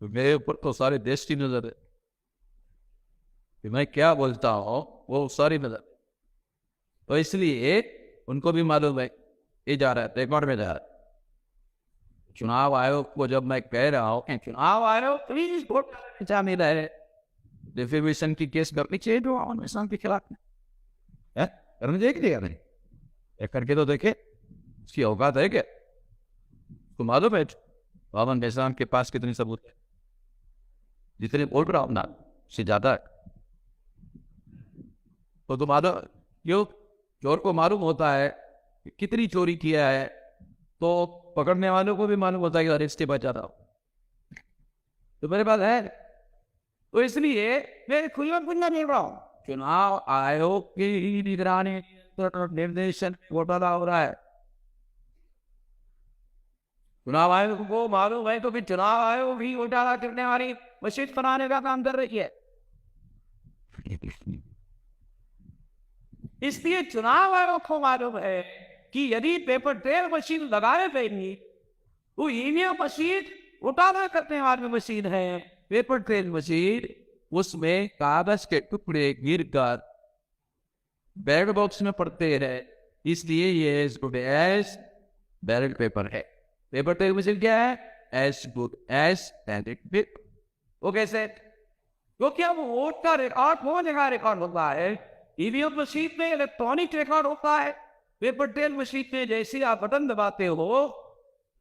तो मेरे ऊपर तो सारे देश की नजर है कि मैं क्या बोलता हूँ वो सारी नजर। तो इसलिए उनको भी मालूम है ये जा रहा है रिकॉर्ड में जा रहा है। चुनाव आयोग को जब मैं कह रहा हूँ कि चुनाव आयोग प्लीज वोट नहीं रहे, डिफेमेशन की केस करनी चाहिए जो अमन के खिलाफ है, करने चाहिए नहीं, एक करके तो देखे उसकी औकात है क्या? तो मालूम है अमन निशान के पास कितनी सबूत है? जितने बोल रहा हूँ ना उससे ज्यादा। तो तुम आदो क्यों चोर को मालूम होता है कि कितनी चोरी किया है, तो पकड़ने वालों को भी मालूम होता है कि अरे इससे बचा रहा हूं, तो मेरे पास है। तो इसलिए मैं खुला खुला बोल रहा हूँ चुनाव आयोग की निगरानी निर्देशन घोटाला हो रहा है। चुनाव आयोग को मालूम है तो फिर चुनाव आयोग भी घोटाला करने वाली मशीन बनाने का काम कर रही है। इसलिए चुनाव आयोग को मालूम है कि यदि पेपर ट्रेल मशीन लगाए गई तो ईवीएम मशीन घोटाला करने वाली मशीन है। पेपर ट्रेल मशीन उसमें कागज के टुकड़े गिरकर बैलेट बॉक्स में पड़ते हैं, इसलिए ये as good as ballot paper है। पेपर ट्रेल मशीन क्या है? As good as ballot paper. वो कैसे? क्योंकि अब वोट का रिकॉर्ड वो जगह रिकॉर्ड होता है, ईवीएम मशीन में इलेक्ट्रॉनिक रिकॉर्ड होता है। पेपर ट्रेल मशीन में जैसे आप बटन दबाते हो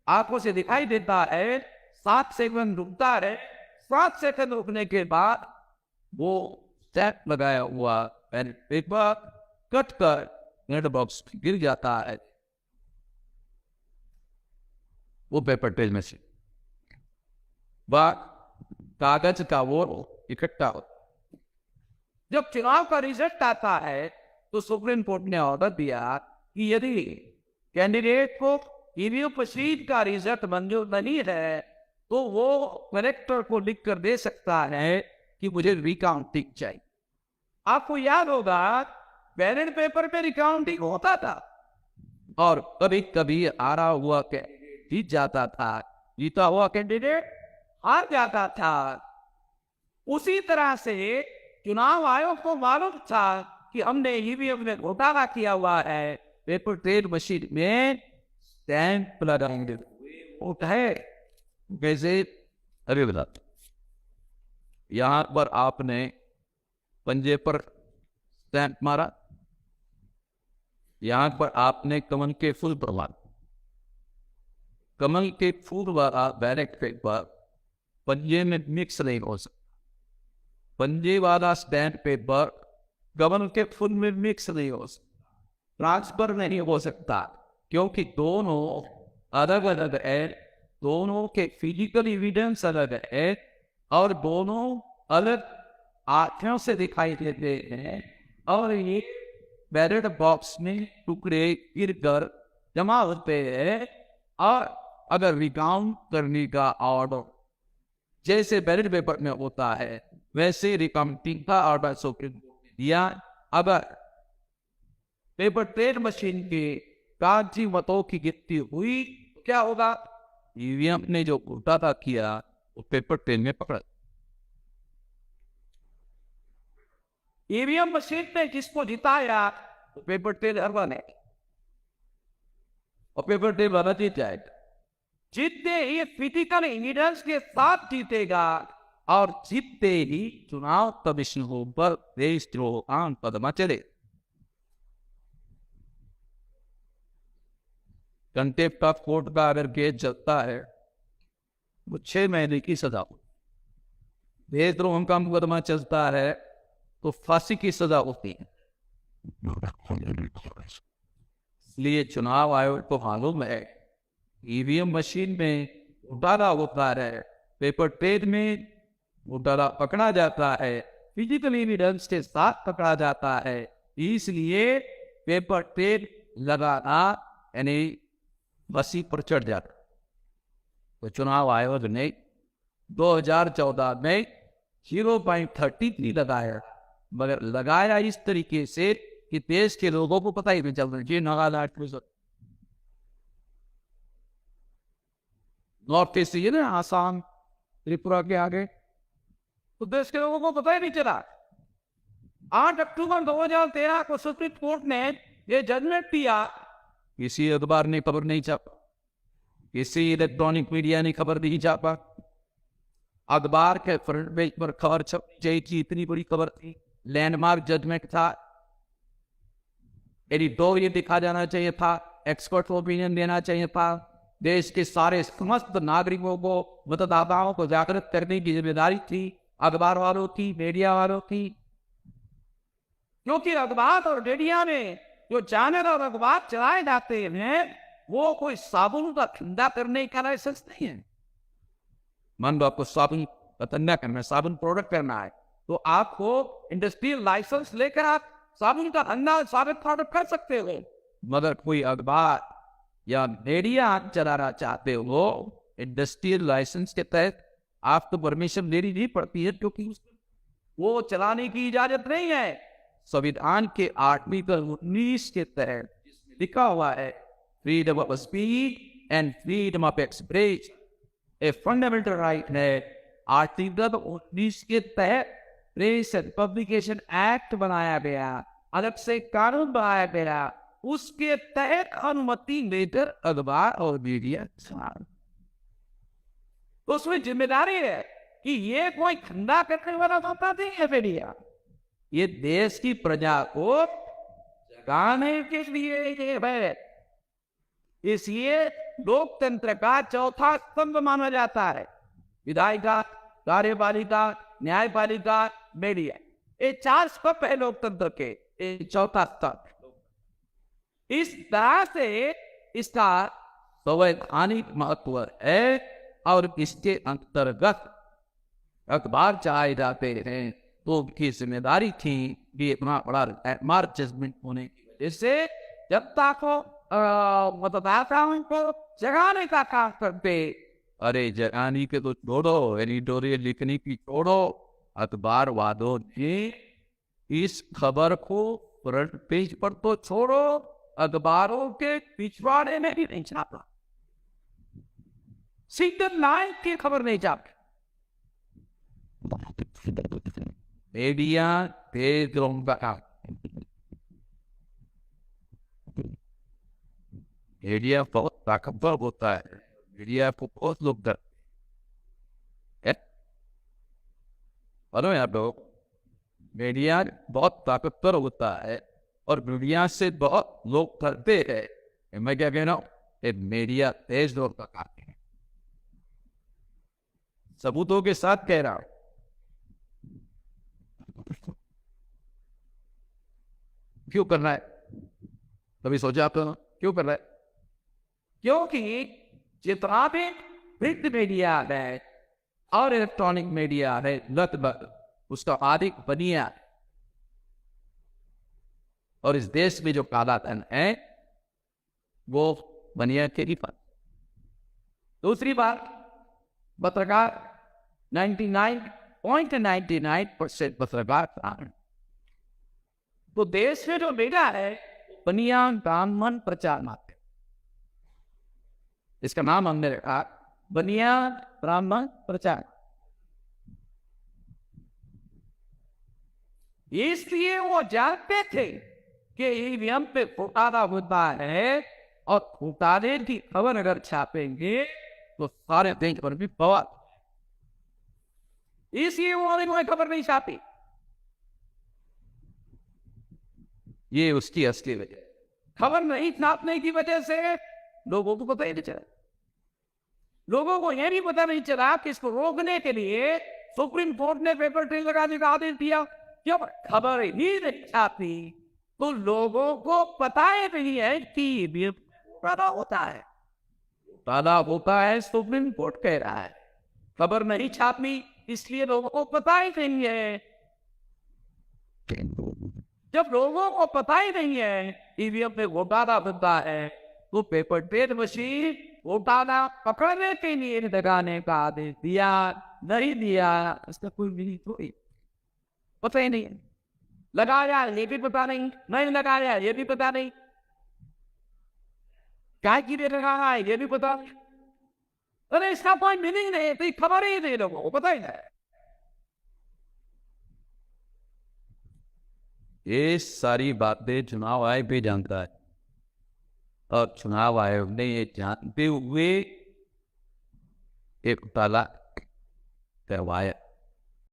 आंखों से दिखाई देता है, 7 सेकंड रुकता है, 7 सेकंड रुकने के बाद वो स्टैम्प लगाया हुआ बैलेट पेपर कट कर बैलेट बॉक्स गिर जाता है। वो पेपर ट्रेल मशीन कागज का वो इकट्ठा होता। जब चुनाव का रिजल्ट आता है तो सुप्रीम कोर्ट ने ऑर्डर दिया कि यदि कैंडिडेट को ईवीएम मशीन का रिजल्ट मंजूर नहीं है तो वो कलेक्टर को लिख कर दे सकता है कि मुझे रिकाउंटिंग चाहिए। आपको याद होगा बैलेट पेपर पे रिकाउंटिंग होता था और कभी कभी हारा हुआ कैंडिडेट जीत जाता था, जीता हुआ कैंडिडेट हार जाता था। उसी तरह से चुनाव आयोग को मालूम था कि हमने ईवीएम में घोटाला किया हुआ है, पेपर ट्रेल मशीन में स्टैंप लगाएंगे है कैसे? अरे बता, यहां पर आपने पंजे पर स्टैंप मारा, यहां पर आपने कमल के फूल पर मारा, कमल के फूल वाला बैलेट पेपर पंजे में मिक्स नहीं हो सकता, पंजे वाला स्टैंप पेपर कमल के फूल में मिक्स नहीं हो सकता, ट्रांसफर नहीं हो सकता, क्योंकि दोनों अलग अलग है, दोनों के फिजिकल एविडेंस अलग है और दोनों अलग आंखों से दिखाई देते हैं और ये बैलेट बॉक्स में टुकड़े गिरकर जमा होते हैं। और अगर रिकाउंट करने का ऑर्डर जैसे बैलेट पेपर में होता है वैसे रिकाउंटिंग का ऑर्डर सुप्रीम कोर्ट ने दिया। अगर पेपर ट्रेल मशीन के कागजी मतों की गिनती हुई तो क्या होगा? ईवीएम ने जो घोटाला किया वो पेपर ट्रेल में पकड़ा। ईवीएम मशीन ने जिसको जिताया तो पेपर ट्रेल हरवाने और पेपर ट्रेल वाला जीत जाएगा। जीतते ही फिजिकल एविडेंस के साथ जीतेगा और जीतते ही चुनाव कमीशन पर देशद्रोह आन कदम चले। कंटेम्प्ट ऑफ कोर्ट का अगर केस चलता है वो 6 महीने की सजा हो, देशद्रोह का मुकदमा चलता है तो फांसी की सजा होती है। इसलिए चुनाव आयोग को मालूम है ईवीएम मशीन में घोटाला होता है, पेपर ट्रेल में घोटाला पकड़ा जाता है, फिजिकल एविडेंस के साथ पकड़ा जाता है, इसलिए पेपर ट्रेल लगाना यानी बसी पर चढ़ जाता। तो चुनाव आयोग ने 2014 में 0.33 लगाया, मगर लगाया इस तरीके से कि देश के लोगों को पता ही नहीं चल रहा। नागालैंड नॉर्थ ईस्ट ये ना आसाम त्रिपुरा के आगे, तो देश के लोगों को पता ही नहीं चला। 8 अक्टूबर 2013 को सुप्रीम कोर्ट ने ये जजमेंट दिया, किसी अखबार ने खबर नहीं छापा, किसी इलेक्ट्रॉनिक मीडिया ने खबर नहीं छापा। अखबार के फ्रंट पेज पर खबर छप जाएगी, इतनी बड़ी खबर थी, लैंडमार्क जजमेंट था, एडिटोरियल दिखा जाना चाहिए था, एक्सपर्ट ओपिनियन देना चाहिए था। देश के सारे समस्त नागरिकों को, मतदाताओं को जागृत करने की जिम्मेदारी थी अखबार वालों की, मीडिया वालों की। क्योंकि अखबार और मीडिया में जो चैनल और अखबार चलाए जाते हैं वो कोई साबुन का धंधा करने का लाइसेंस नहीं है। मान लो आपको साबुन का धंधा करना है, साबुन प्रोडक्ट करना है, तो आपको इंडस्ट्रियल लाइसेंस लेकर आप साबुन का धंधा, साबुन प्रोडक्ट कर सकते हो। मगर कोई अखबार या मीडिया चलाना चाहते हो, इंडस्ट्रियल लाइसेंस के तहत आपको परमिशन लेनी नहीं पड़ती है, क्योंकि वो चलाने की इजाजत नहीं है। संविधान के 8वीं का 19 के तहत लिखा हुआ है, freedom of speech and freedom of expression a fundamental right है। आर्टिकल 19 के तहत प्रेस एंड पब्लिकेशन एक्ट बनाया गया, अलग से कानून बनाया गया, उसके तहत अनुमति लेकर अखबार और मीडिया तो उसमें जिम्मेदारी है कि ये कोई धंधा करने वाला होता नहीं है मीडिया, ये देश की प्रजा को जगाने के लिए ये है। इसलिए लोकतंत्र का चौथा स्तंभ माना जाता है, विधायिका, कार्यपालिका, न्यायपालिका, मीडिया, ये 4 स्तंभ है लोकतंत्र के, ये चौथा स्तंभ। इस तरह से इसका संवैधानिक महत्व है और इसके अंतर्गत अखबार चलाए जाते हैं, तो उनकी जिम्मेदारी थी कि इतना बड़ा लैंडमार्क जजमेंट होने की वजह से जनता को, मतदाताओं को जगाने का काम करते। अरे जगाने के तो छोड़ो, एडिटोरियल लिखने की छोड़ो, अखबार वालों ने इस खबर को फ्रंट पेज पर तो छोड़ो, अखबारों के पिछवाड़े में भी नहीं छापा, सिंगल लाइन की खबर नहीं छापी। मीडिया तेज का काम, मीडिया बहुत ताकतवर होता है, मीडिया को बहुत लोग डरते हैं। बोलो यार लोग, मीडिया बहुत ताकतवर होता है और मीडिया से बहुत लोग डरते हैं। मैं क्या कह रहा हूँ, मीडिया तेज लोग का काम है, सबूतों के साथ कह रहा हूं। क्यों कर रहा है, कभी सोचा आपने क्यों कर रहा है? क्योंकि जितना भी प्रिंट मीडिया है और इलेक्ट्रॉनिक मीडिया है, लगभग उसका आधिक बनिया है, और इस देश में जो काला धन है वो बनिया के ही पर। दूसरी बात, पत्रकार 99.99% पत्रकार, तो देश में जो मीडिया है बनिया ब्राह्मण प्रचार माध्यम, इसका नाम हमने रखा बनिया ब्राह्मण प्रचार। इसलिए वो जानते थे कि ईवीएम पे घोटाला होता है और घोटाले की खबर अगर छापेंगे तो सारे देश पर भी बवाल, इसलिए उन्होंने कोई खबर नहीं छापी। ये उसकी असली वजह, खबर नहीं छापने की वजह से लोगों को पता ही नहीं चला। लोगों को यह भी पता नहीं चला कि इसको रोकने के लिए सुप्रीम कोर्ट ने पेपर ट्रेल लगाने का आदेश दिया। जब खबर ही नहीं छापी तो लोगों को पता ही नहीं है कि घोटाला होता है, घोटाला होता है, सुप्रीम कोर्ट कह रहा है। खबर नहीं छापी इसलिए लोगों को पता ही नहीं है। जब लोगों को पता ही नहीं है ईवीएम में घोटाला बनता है तो पेपर ट्रेल मशीन घोटाला पकड़ने के लिए लगाने का आदेश दिया नहीं दिया, इसका कोई मीनिंग थोड़ी, पता ही नहीं है। लगाया ये भी पता नहीं, नहीं लगाया ये भी पता नहीं, क्या की लगा है ये भी पता नहीं। अरे इसका कोई मीनिंग नहीं, तो खबर ही नहीं लोगों को पता ही नहीं। ये सारी बातें चुनाव आयोग भी जानता है, और चुनाव आयोग ने ये जानते हुए एक तलाक करवाया।